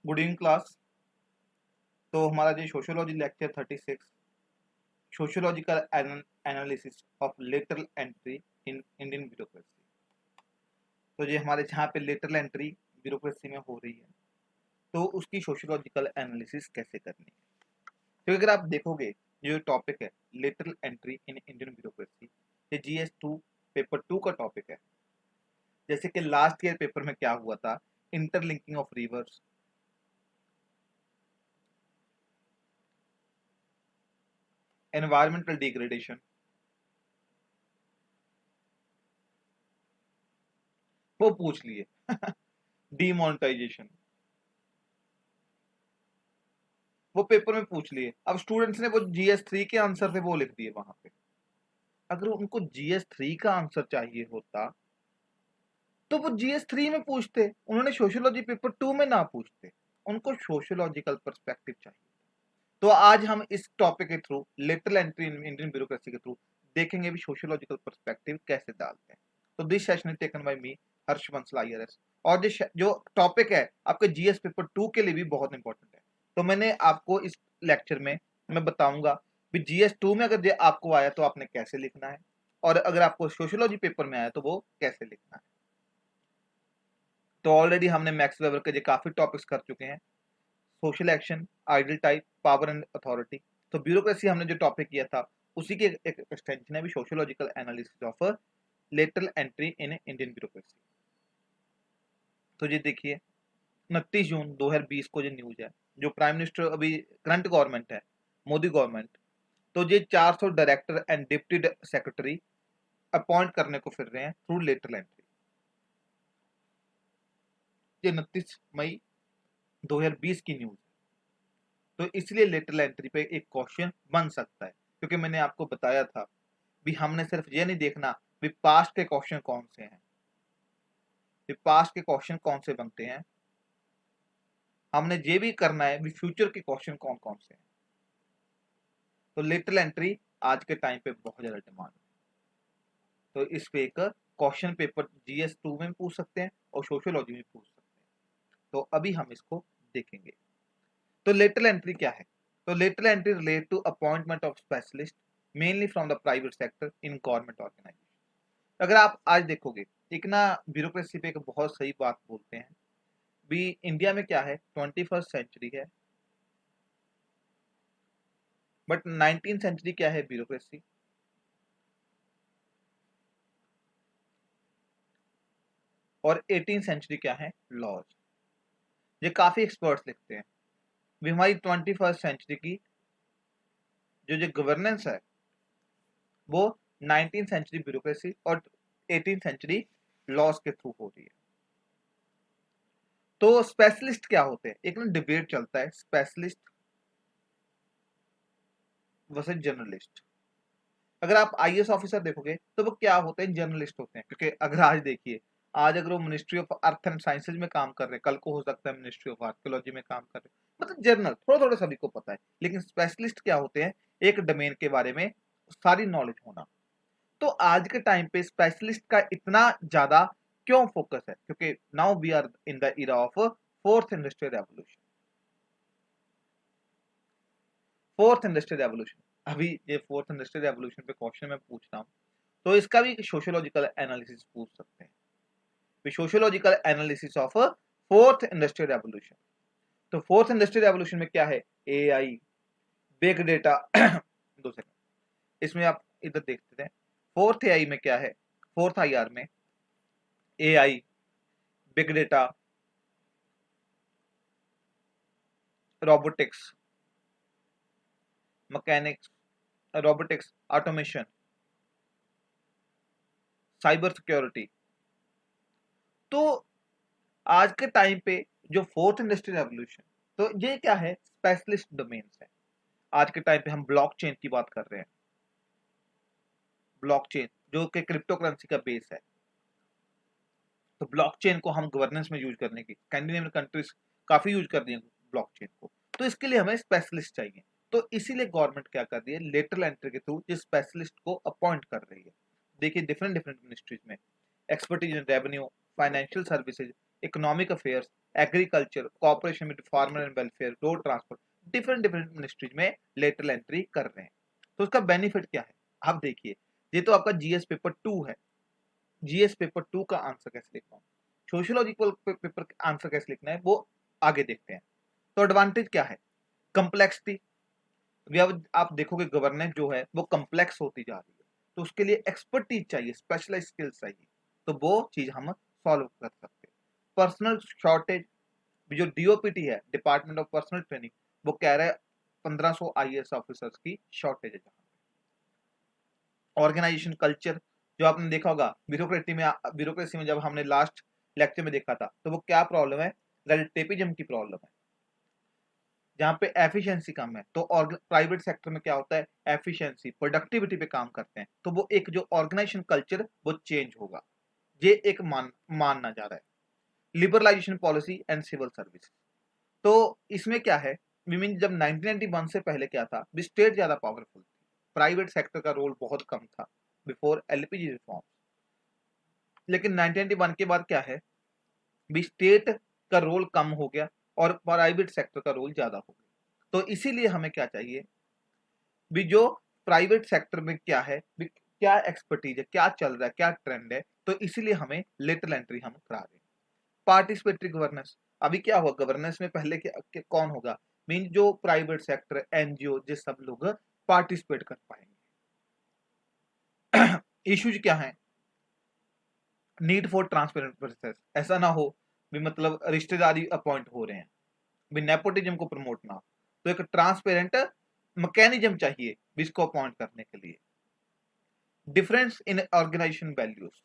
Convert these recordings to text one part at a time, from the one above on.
Good evening class. तो हमारा जो sociology lecture 36 sociological analysis of lateral entry in Indian bureaucracy. तो ये हमारे जहाँ पे लेटरल एंट्री ब्यूरोक्रेसी में हो रही है तो उसकी सोशियोलॉजिकल एनालिसिस कैसे करनी है। तो अगर आप देखोगे जो टॉपिक है lateral entry in Indian bureaucracy, ये GS2 पेपर 2 का टॉपिक है। जैसे कि लास्ट ईयर पेपर में क्या हुआ था, interlinking of reverse, environmental degradation, वो पूछ लिए डीमोनेटाइजेशन, वो पेपर में पूछ लिए। अब स्टूडेंट्स ने वो GS3 के आंसर से वो लिख दिए वहां पे। अगर उनको GS3 का आंसर चाहिए होता तो वो GS3 में पूछते, उन्होंने सोशियोलॉजी पेपर 2 में ना पूछते। उनको सोशियोलॉजिकल पर्सपेक्टिव चाहिए। तो आज हम इस टॉपिक के through lateral entry in Indian bureaucracy के थ्रू देखेंगे भी सोशियोलॉजिकल पर्सपेक्टिव कैसे डालते हैं। तो this session is taken by me Harsh Bansal IRS। और जो टॉपिक है आपके GS पेपर 2 के लिए भी बहुत इंपॉर्टेंट है। तो मैंने आपको इस लेक्चर में मैं बताऊंगा कि GS2 में अगर आपको आया तो आपने कैसे लिखना है, और अगर आपको सोशियोलॉजी पेपर में आया तो वो कैसे लिखना है। तो ऑलरेडी हमने मैक्स वेबर के काफी टॉपिक्स कर चुके हैं, social action, ideal type, power and authority. तो ब्यूरोक्रेसी हमने जो टॉपिक किया था उसी के एक एक्सटेंशन है भी sociological analysis of lateral entry in Indian bureaucracy. तो ये देखिए 29 जून 2020 को जो न्यूज है, जो प्राइम मिनिस्टर अभी करंट गवर्नमेंट है, मोदी गवर्नमेंट, तो ये 400 director and deputy secretary appoint करने को फिर रहे हैं थ्रू लेटरल एंट्री। ये 29 मई 2020 की न्यूज है। तो इसलिए लेटरल एंट्री पे एक क्वेश्चन बन सकता है, क्योंकि मैंने आपको बताया था भी हमने सिर्फ ये नहीं देखना भी पास्ट के क्वेश्चन कौन से हैं, भी पास्ट के क्वेश्चन कौन से बनते हैं, हमने ये भी करना है भी फ्यूचर के क्वेश्चन कौन कौन से हैं। तो लेटरल एंट्री आज के टाइम पे बहुत ज्यादा डिमांड है। तो इस पे एक क्वेश्चन पेपर GS2 में पूछ सकते हैं और सोशियोलॉजी में पूछ सकते हैं। तो अभी हम इसको देखेंगे। तो लेटरल एंट्री क्या है? तो lateral entry relate to appointment of specialist mainly from the private sector in government organisation. अगर आप आज देखोगे, एक ना ब्यूरोक्रेसी पे एक बहुत सही बात बोलते हैं भी, इंडिया में क्या है 21st सेंचुरी है, बट 19th सेंचुरी क्या है ब्यूरोक्रेसी, और 18th सेंचुरी क्या है लॉज। ये काफी एक्सपर्ट्स लिखते हैं भी हमारी 21st सेंचुरी की जो गवर्नेंस है वो 19th सेंचुरी ब्यूरोक्रेसी और 18th सेंचुरी लॉज के थ्रू हो रही है। तो स्पेशलिस्ट क्या होते हैं, एक ना डिबेट चलता है स्पेशलिस्ट वर्सेस जर्नलिस्ट। अगर आप IAS ऑफिसर देखोगे तो वो क्या होते हैं, जर्नलिस्ट होते हैं। क्योंकि अगर आज देखिए, आज अगर वो ministry of earth and sciences में काम कर रहे हैं, कल को हो सकता है मिनिस्ट्री ऑफ आर्कियोलॉजी में काम कर रहे हैं, मतलब जर्नल थोड़ा थोड़ा सभी को पता है। लेकिन स्पेशलिस्ट क्या होते हैं, एक डोमेन के बारे में सारी नॉलेज होना। तो आज के टाइम पे स्पेशलिस्ट का इतना ज्यादा क्यों फोकस है, क्योंकि now we are in the era of fourth industrial revolution. Fourth industrial revolution, अभी ये फोर्थ इंडस्ट्रियल रेवोल्यूशन पे क्वेश्चन मैं पूछ रहा हूँ, तो इसका भी सोशियोलॉजिकल एनालिसिस पूछ सकते हैं। Sociological analysis of fourth industrial revolution. तो फोर्थ इंडस्ट्रियल रेवोल्यूशन में क्या है, AI, बिग डेटा 2 सेकंड, इसमें आप इधर देखते हैं फोर्थ AI में क्या है, फोर्थ IR में AI, big data, robotics, mechanics, robotics, automation, cyber security. तो आज के टाइम पे जो फोर्थ इंडस्ट्रियल रेवोल्यूशन, तो ये क्या है, स्पेशलिस्ट डोमेन्स है। आज के टाइम पे हम ब्लॉकचेन की बात कर रहे हैं, ब्लॉकचेन जो कि क्रिप्टो करेंसी का बेस है। तो ब्लॉकचेन को हम गवर्नेंस में यूज करने की, स्कैंडिनेवियन कंट्रीज काफी यूज कर रही हैं ब्लॉकचेन को। तो इसके लिए हमें स्पेशलिस्ट चाहिए। तो इसीलिए गवर्नमेंट क्या कर रही है, लेटरल एंट्री के थ्रू जिस स्पेशलिस्ट को अपॉइंट कर रही है। देखिए डिफरेंट डिफरेंट मिनिस्ट्रीज में expertise in revenue, financial services, economic affairs, agriculture, cooperation with farmer and welfare, road transport, different different ministries में लेटरल एंट्री कर रहे हैं। तो उसका बेनिफिट क्या है? आप देखिए, ये तो आपका जीएस पेपर 2 है। जीएस पेपर 2 का आंसर कैसे लिखना है, सोशियोलॉजिकल पेपर का आंसर कैसे लिखना है, वो आगे देखते हैं। तो एडवांटेज क्या है? कंप्लेक्सिटी। अब आप देखोगे गवर्नेंस जो है वो कम्प्लेक्स होती जा रही है, तो उसके लिए एक्सपर्टीज चाहिए, स्पेशलाइज स्किल्स चाहिए, तो वो चीज हम सॉल्व कर सकते हैं। पर्सनल शॉर्टेज, जो डीओपीटी है, डिपार्टमेंट ऑफ पर्सनल ट्रेनिंग, वो कह रहा है 1500 आईएएस ऑफिसर्स की शॉर्टेज है। ऑर्गेनाइजेशन कल्चर, जो आपने देखा होगा ब्यूरोक्रेसी में जब हमने लास्ट लेक्चर में देखा था, तो वो क्या प्रॉब्लम है? रेडिटेपिज्म की प्रॉब्लम है, जहाँ पे एफिशिएंसी कम है। तो प्राइवेट सेक्टर में क्या होता है? एफिशिएंसी, प्रोडक्टिविटी पे काम करते हैं, तो वो एक जो ऑर्गेनाइजेशन कल्चर वो चेंज होगा। ये एक मानना जा रहा है। Liberalisation policy and civil service, तो इसमें क्या है? मीन जब 1991 से पहले क्या था? स्टेट ज्यादा पावरफुल थी, प्राइवेट सेक्टर का रोल बहुत कम था बिफोर एलपीजी रिफॉर्म। लेकिन 1991 के बाद क्या है? स्टेट का रोल कम हो गया और प्राइवेट सेक्टर का रोल ज्यादा हो गया। तो इसीलिए हमें क्या चाहिए? जो प्राइवेट सेक्टर में क्या है, क्या एक्सपर्टीज है, क्या चल रहा है, क्या ट्रेंड है, तो इसीलिए हमें लेटरल एंट्री हम करा रहे हैं। पार्टिसिपेटरी गवर्नेंस, अभी क्या हुआ गवर्नेंस में? पहले कौन होगा? मीन जो प्राइवेट सेक्टर, एनजीओ, जो सब लोग पार्टिसिपेट कर पाएंगे। इश्यूज क्या है? नीड फॉर ट्रांसपेरेंट प्रोसेस, ऐसा ना हो भी मतलब रिश्तेदारी अपॉइंट हो रहे हैं, भी नेपोटिज्म को प्रमोट ना हो, तो एक ट्रांसपेरेंट मैकेनिज्म चाहिए इसको अपॉइंट करने के लिए। Difference in organisation values,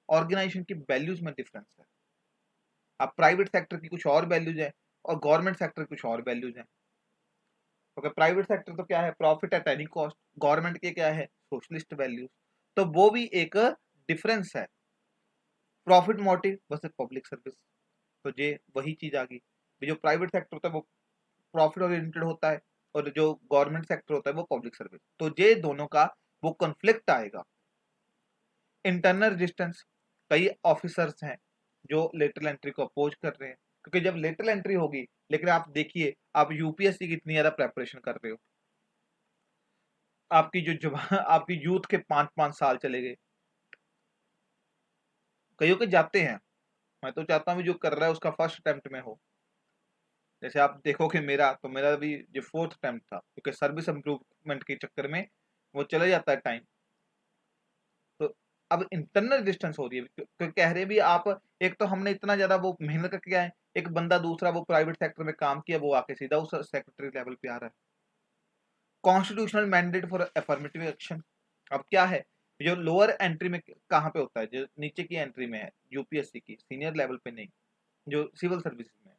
organisation की वैल्यूज में डिफरेंस है। अब प्राइवेट सेक्टर की कुछ और वैल्यूज है और गवर्नमेंट सेक्टर कुछ और वैल्यूज है। तो प्राइवेट सेक्टर तो क्या है? Profit at any cost. Government के क्या है? Socialist values. तो वो भी एक डिफरेंस है। Profit motive versus public service, तो ये वही चीज आ गई। जो प्राइवेट सेक्टर होता है वो प्रॉफिट ओरिएंटेड होता है और जो गवर्नमेंट सेक्टर होता है वो पब्लिक सर्विस, तो ये दोनों का वो कॉन्फ्लिक्ट आएगा। इंटरनल रेजिस्टेंस, कई ऑफिसर्स हैं जो लेटरल एंट्री को अपोज कर रहे हैं, क्योंकि जब लेटरल एंट्री होगी, लेकिन आप देखिए आप यूपीएससी की इतनी ज्यादा प्रेपरेशन कर रहे हो, आपकी जो जुबान आपकी यूथ के 5-5 साल चले गए, कईयों के जाते हैं। मैं तो चाहता हूँ जो कर रहा है उसका फर्स्ट अटेम्प्ट में हो। जैसे आप देखोगे मेरा भी जो फोर्थ अटेम्प्ट था, क्योंकि सर्विस इंप्रूवमेंट के चक्कर में वो चले जाता है टाइम। तो अब इंटरनल डिस्टेंस हो रही है, कह रहे भी आप, एक तो हमने इतना ज्यादा वो मेहनत करके किया है, एक बंदा दूसरा वो प्राइवेट सेक्टर में काम किया, वो आके सीधा उस सेक्रेटरी लेवल पे आ रहा है। Constitutional mandate for affirmative action, अब क्या है? जो लोअर एंट्री में कहाँ पे होता है? जो नीचे की एंट्री में है यूपीएससी की, सीनियर लेवल पे नहीं, जो सिविल सर्विसेज में है,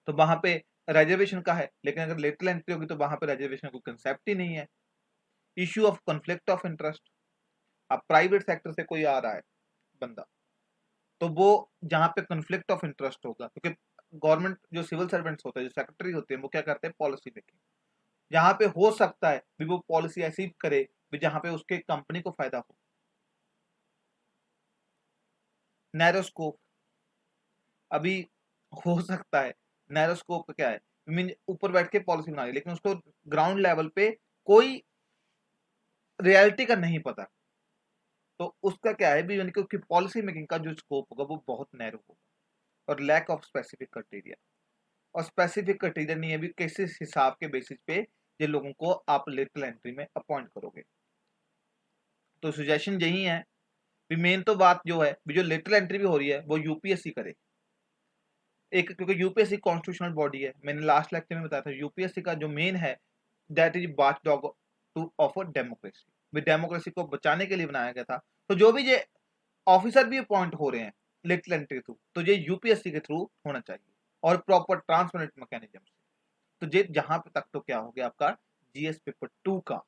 तो वहां पे रिजर्वेशन का है। लेकिन अगर लेटरल एंट्री होगी तो वहां पे रिजर्वेशन का कोई कंसेप्ट ही नहीं है। Issue of conflict of interest, अब प्राइवेट सेक्टर से कोई आ रहा है बंदा, तो वो जहां पे कॉन्फ्लिक्ट ऑफ इंटरेस्ट होगा, क्योंकि गवर्नमेंट जो सिविल सर्वेंट्स होते हैं, जो सेक्रेटरी होते हैं, वो क्या करते हैं? Policy making. जहां पे हो सकता है भी वो पॉलिसी ऐसी करे भी जहां पे उसके कंपनी को फायदा हो। नैरो स्कोप, अभी हो सकता है, नैरो स्कोप का क्या है? मीन ऊपर बैठ के पॉलिसी बना रही है, लेकिन उसको ग्राउंड लेवल पे कोई रियलिटी का नहीं पता, तो उसका क्या है भी, यानी कि उसकी पॉलिसी मेकिंग का जो स्कोप होगा वो बहुत नैरो होगा। और लैक ऑफ स्पेसिफिक क्राइटेरिया, और स्पेसिफिक क्राइटेरिया नहीं है भी किस हिसाब के बेसिस पे ये लोगों को आप लेटरल एंट्री में अपॉइंट करोगे। तो सजेशन यही है भी, मेन तो बात जो है भी, जो लेटरल एंट्री भी हो रही है वो यूपीएससी करे। एक, क्योंकि यूपीएससी कॉन्स्टिट्यूशनल बॉडी है, मैंने लास्ट लेक्चर में बताया था, यूपीएससी का जो मेन है that is watch dog two of democracy, भी डेमोक्रेसी को बचाने के लिए बनाया गया था। तो जो भी ये ऑफिसर भी अपॉइंट हो रहे हैं लेटरल एंट्री के थ्रू, तो ये यूपीएससी के थ्रू होना चाहिए और प्रॉपर ट्रांसपेरेंट मैकेनिज्म से। तो ये जहां पे तक तो क्या हो गया आपका जीएस पेपर 2 का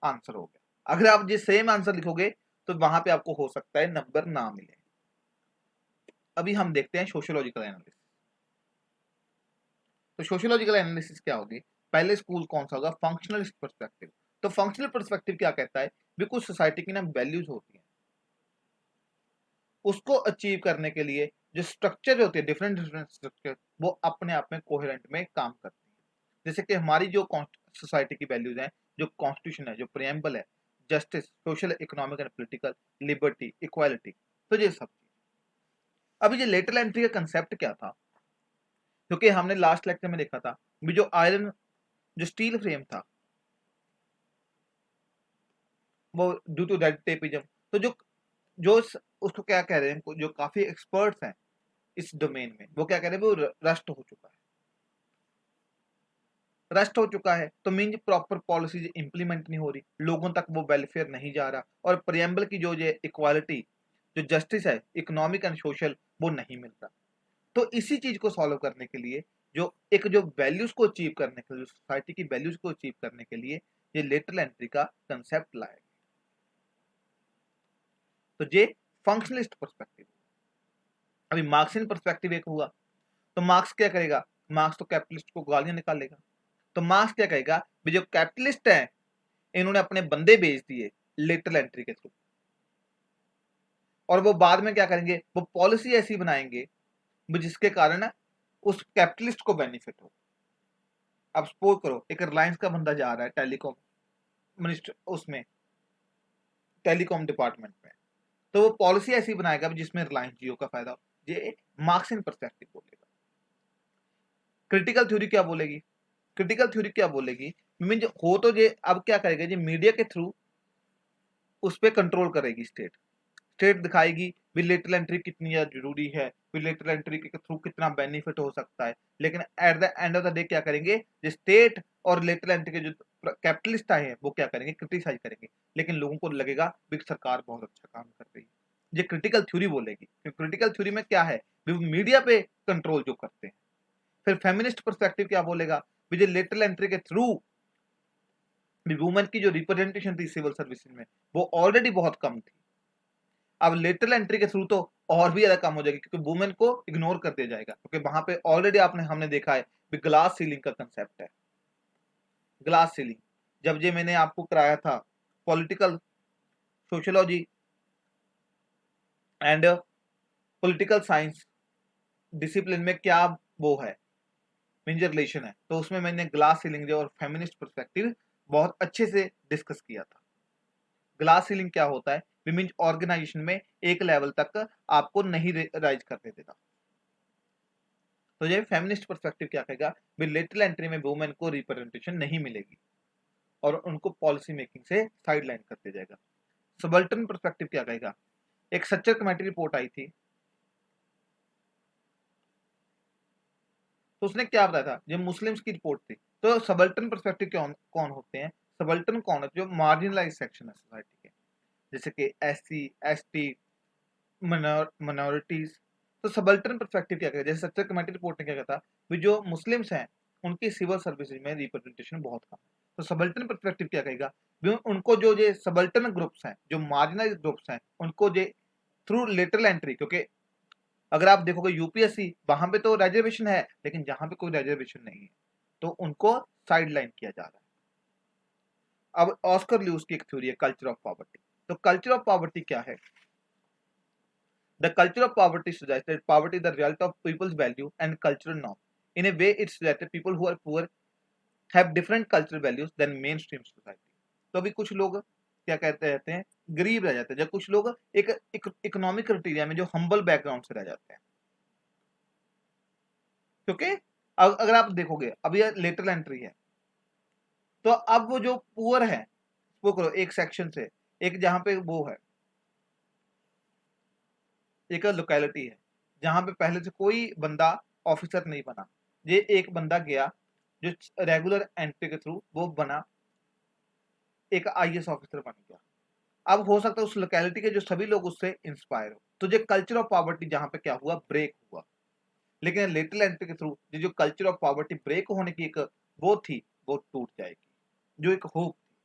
आंसर हो गया। अगर आप ये सेम आंसर लिखोगे तो वहां पे आपको हो सकता है नंबर ना मिले। अभी हम देखते हैं सोशियोलॉजिकल एनालिसिस। तो सोशियोलॉजिकल एनालिसिस क्या होगी? पहले स्कूल कौन सा होगा? Functional perspective. तो फंक्शनल पर्सपेक्टिव क्या कहता है भी, कुछ सोसाइटी की ना वैल्यूज होती हैं, उसको अचीव करने के लिए जो स्ट्रक्चर होती है डिफरेंट डिफरेंट स्ट्रक्चर, वो अपने आप में कोहेरेंट में काम करती है। जैसे कि हमारी जो सोसाइटी की वैल्यूज हैं, जो कॉन्स्टिट्यूशन है, जो प्रियम्बल है, justice, social, economic and political, liberty, equality, तो ये सब चीज। अभी ये लेटरल एंट्री का कंसेप्ट क्या था, क्योंकि हमने लास्ट लेक्चर में देखा था भी जो आयरन, जो स्टील फ्रेम था, वो ड्यू टू दैट टेपिज्म, तो जो जो उसको क्या कह रहे हैं, जो काफी एक्सपर्ट्स हैं इस डोमेन में, वो क्या कह रहे हैं, वो रस्ट हो चुका है। रस्ट हो चुका है तो मीन प्रॉपर पॉलिसीज इंप्लीमेंट नहीं हो रही, लोगों तक वो वेलफेयर नहीं जा रहा, और प्रियम्बल की जो ये इक्वालिटी, जो जस्टिस है, इकोनॉमिक एंड सोशल, वो नहीं मिल रहा। तो इसी चीज को सॉल्व करने के लिए, जो वैल्यूज को अचीव करने के लिए, सोसाइटी की वैल्यूज को अचीव करने के लिए, ये लेटरल एंट्री का कंसेप्ट लाया गया। तो ये फंक्शनलिस्ट पर्सपेक्टिव। अभी मार्क्सियन पर्सपेक्टिव एक हुआ, तो मार्क्स क्या करेगा, मार्क्स तो कैपिटलिस्ट को गालियां निकालेगा। तो मार्क्स क्या कहेगा भी जो कैपिटलिस्ट है, इन्होंने अपने बंदे बेच दिए लेटरल एंट्री के थ्रू, और वो बाद में क्या करेंगे, वो पॉलिसी ऐसी बनाएंगे जिसके कारण उस कैपिटलिस्ट को बेनिफिट हो। अब सपोज करो एक रिलायंस का बंदा जा रहा है टेलीकॉम मिनिस्टर, उसमें टेलीकॉम डिपार्टमेंट में, तो वो पॉलिसी ऐसी बनाएगा जिसमें रिलायंस जियो का फायदा हो। ये मार्क्सियन पर्सपेक्टिव बोलेगा। क्रिटिकल थ्योरी क्या बोलेगी, क्रिटिकल थ्योरी क्या बोलेगी, मीन हो तो ये अब क्या करेगा, ये मीडिया के थ्रू उस पर कंट्रोल करेगी स्टेट। स्टेट दिखाएगी भी लेटरल एंट्री कितनी जरूरी है, भी लेटरल एंट्री के थ्रू कितना बेनिफिट हो सकता है। लेकिन at the end of the day क्या करेंगे, जो स्टेट और लेटरल एंट्री के जो कैपिटलिस्ट आए हैं, वो क्या करेंगे, क्रिटिसाइज करेंगे। लेकिन लोगों को लगेगा भी सरकार बहुत अच्छा काम कर रही है। ये क्रिटिकल थ्योरी बोलेगी, क्योंकि क्रिटिकल थ्योरी में क्या है, भी मीडिया पे कंट्रोल जो करते हैं। फिर फेमिनिस्ट पर्सपेक्टिव क्या बोलेगा, भी जो लेटरल एंट्री के थ्रू वुमेन की जो रिप्रेजेंटेशन थी सिविल सर्विसेज में, वो ऑलरेडी बहुत कम थी। अब लेटरल एंट्री के थ्रू तो और भी ज्यादा कम हो जाएगी, क्योंकि वुमेन को इग्नोर कर दिया जाएगा, क्योंकि वहां पे ऑलरेडी हमने देखा है भी ग्लास सीलिंग का कंसेप्ट है। ग्लास सीलिंग, जब ये मैंने आपको कराया था political sociology and political science discipline में क्या वो है, मेजर रिलेशन है, तो उसमें मैंने ग्लास सीलिंग और फेमिनिस्ट पर्सपेक्टिव बहुत अच्छे से डिस्कस किया था। ग्लास सीलिंग क्या होता है, मीन्स ऑर्गेनाइजेशन में एक लेवल तक आपको नहीं राइज करने देगा। तो ये फेमिनिस्ट पर्सपेक्टिव क्या कहेगा, भी लेटरल एंट्री में वुमेन को रिप्रेजेंटेशन नहीं मिलेगी और उनको पॉलिसी मेकिंग से साइडलाइन कर दिया जाएगा। सबल्टन पर्सपेक्टिव क्या कहेगा, एक सच्चर कमेटी रिपोर्ट आई थी, तो उसने क्या बताया था, जो मुस्लिम्स की रिपोर्ट थी। तो सबल्टन पर्सपेक्टिव कौन होते हैं, सबल्टन कौन है, जो मार्जिनलाइज सेक्शन है सोसाइटी के, जैसे कि SC ST माइनॉरिटीज। तो सबल्टन पर्सपेक्टिव क्या कहता है, जैसे सच्चर कमेटी रिपोर्ट ने क्या कहता भी जो मुस्लिम्स हैं उनकी सिविल सर्विसेज में रिप्रेजेंटेशन बहुत कम है। तो सबल्टन पर्सपेक्टिव क्या कहेगा, भी उनको जो ये सबल्टन ग्रुप्स हैं, जो मार्जिनलाइज ग्रुप्स हैं, उनको ये थ्रू लेटरल एंट्री, क्योंकि अगर आप देखोगे UPSC, वहां पे तो रिजर्वेशन है, लेकिन जहां पे कोई रिजर्वेशन नहीं है, तो उनको साइडलाइन किया जा रहा है। अब ऑस्कर ल्यूस की एक थ्योरी है कल्चर ऑफ पॉवर्टी। तो कल्चर ऑफ पॉवर्टी क्या है, the culture of poverty suggests that poverty is the result of people's value and cultural norm. In a way, it suggests that people who are poor have different cultural values than mainstream society. तो अभी कुछ लोग क्या कहते रहते हैं, गरीब रह जाते हैं, जब कुछ लोग एक इकोनॉमिक क्राइटेरिया में जो हम्बल बैकग्राउंड से रह जाते हैं। क्योंकि अगर आप देखोगे अब ये लेटरल एंट्री है, तो अब वो जो पुअर है, वो करो एक सेक्शन से, एक जहां पे वो है, एक लोकेलिटी है जहां पे पहले से कोई बंदा ऑफिसर नहीं बना, ये एक बंदा गया जो रेगुलर एंट्री के थ्रू वो बना, एक IAS ऑफिसर बन गया। अब हो सकता है उस लोकेलिटी के जो सभी लोग उससे इंस्पायर हो, तो जो कल्चर ऑफ पॉवर्टी जहां पे क्या हुआ, ब्रेक हुआ। लेकिन लिटिल एंट्री के थ्रू जो कल्चर ऑफ पॉवर्टी ब्रेक होने की एक वो थी, वो टूट जाएगी, जो एक होप थी।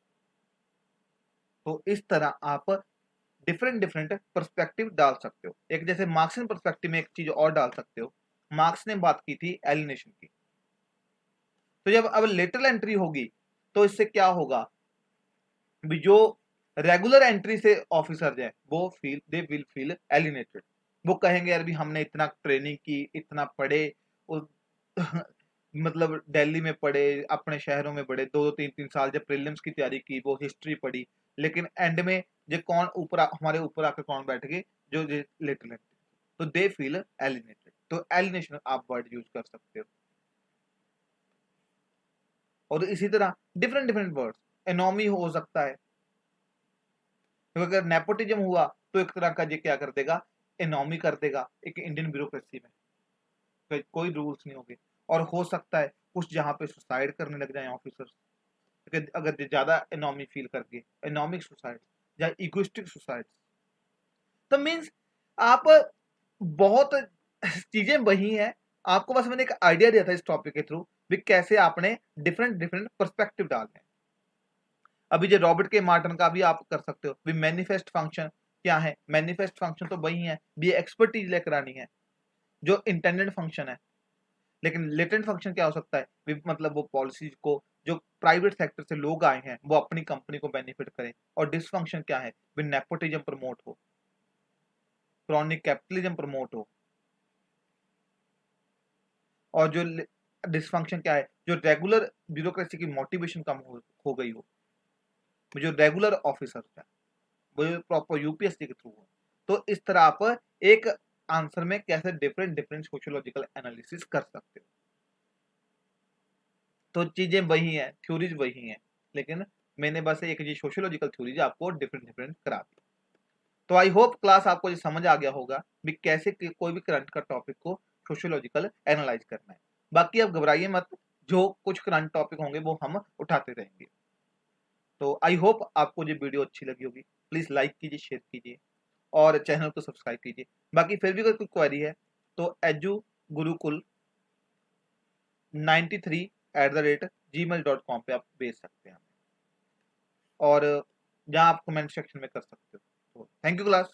तो इस तरह आप डिफरेंट डिफरेंट पर्सपेक्टिव डाल सकते हो। एक जैसे मार्क्सियन पर्सपेक्टिव में एक चीज और डाल सकते हो, मार्क्स ने बात की थी एलिनेशन की। तो जब अब लेटरल एंट्री होगी, तो इससे क्या होगा, भी जो रेगुलर एंट्री से ऑफिसर है वो दे विल फील एलिनेटेड। वो कहेंगे यार भी हमने इतना ट्रेनिंग की, इतना पढ़े, मतलब दिल्ली में पढ़े, अपने शहरों में पढ़े, 2-3 साल जब प्रीलिम्स की तैयारी की, वो हिस्ट्री पढ़ी, लेकिन एंड में जो कौन हमारे ऊपर आकर कौन बैठ गए, जो लिटल, तो दे फील एलिनेटेड। तो एलिनेशन आप वर्ड यूज कर सकते हो। और इसी तरह डिफरेंट डिफरेंट वर्ड्स, एनोमी हो सकता है, तो अगर नेपोटिज्म हुआ तो एक तरह का ये क्या कर देगा, एनोमी कर देगा एक इंडियन ब्यूरोक्रेसी में, कोई रूल्स नहीं होंगे। और हो सकता है कुछ जहां पे सुसाइड करने लग जाए ऑफिसर्स, अगर ज्यादा एनोमी फील करके, एनोमिक सुसाइड या इगोइस्टिक सुसाइड। तो मीन्स आप बहुत चीजें वही हैं, आपको बस मैंने एक आइडिया दिया था इस टॉपिक के थ्रू भी कैसे आपने डिफरेंट डिफरेंट पर्सपेक्टिव डालने हैं। अभी जो रॉबर्ट के मार्टिन का भी आप कर सकते हो भी, मैनिफेस्ट फंक्शन क्या है, मैनिफेस्ट फंक्शन तो वही है भी एक्सपर्टीज लेकर आनी है जो इंटेंडेड फंक्शन है। लेकिन लेटेंट फंक्शन क्या हो सकता है भी, मतलब वो पॉलिसीज को जो प्राइवेट सेक्टर से लोग आए हैं वो अपनी कंपनी को बेनिफिट करें। और डिसफंक्शन क्या है भी, नेपोटिज्म प्रमोट हो, क्रॉनिक कैपिटलिज्म प्रमोट हो। और जो डिसफंक्शन क्या है, जो रेगुलर ब्यूरोक्रेसी की मोटिवेशन कम हो गई हो, जो रेगुलर ऑफिसर्स हैं वो प्रॉपर यूपीएससी के थ्रू हो। तो इस तरह आप एक आंसर में कैसे डिफरेंट डिफरेंट सोशियोलॉजिकल एनालिसिस कर सकते हो। तो चीजें वही हैं, थ्योरीज वही हैं, लेकिन मैंने बस एक ये सोशियोलॉजिकल थ्योरीज आपको डिफरेंट डिफरेंट करा दी। तो आई होप क्लास आपको ये समझ आ गया होगा भी कैसे कोई भी करंट का टॉपिक को सोशियोलॉजिकल एनालाइज करना है। बाकी आप घबराइए मत, जो कुछ करंट टॉपिक होंगे वो हम उठाते रहेंगे। तो आई होप आपको ये वीडियो अच्छी लगी होगी। प्लीज लाइक कीजिए, शेयर कीजिए और चैनल को सब्सक्राइब कीजिए। बाकी फिर भी अगर कोई क्वेरी है तो एजू गुरुकुल 93@gmail.com पे आप भेज सकते हैं, और जहां आप कमेंट सेक्शन में कर सकते हो। तो थैंक यू क्लास।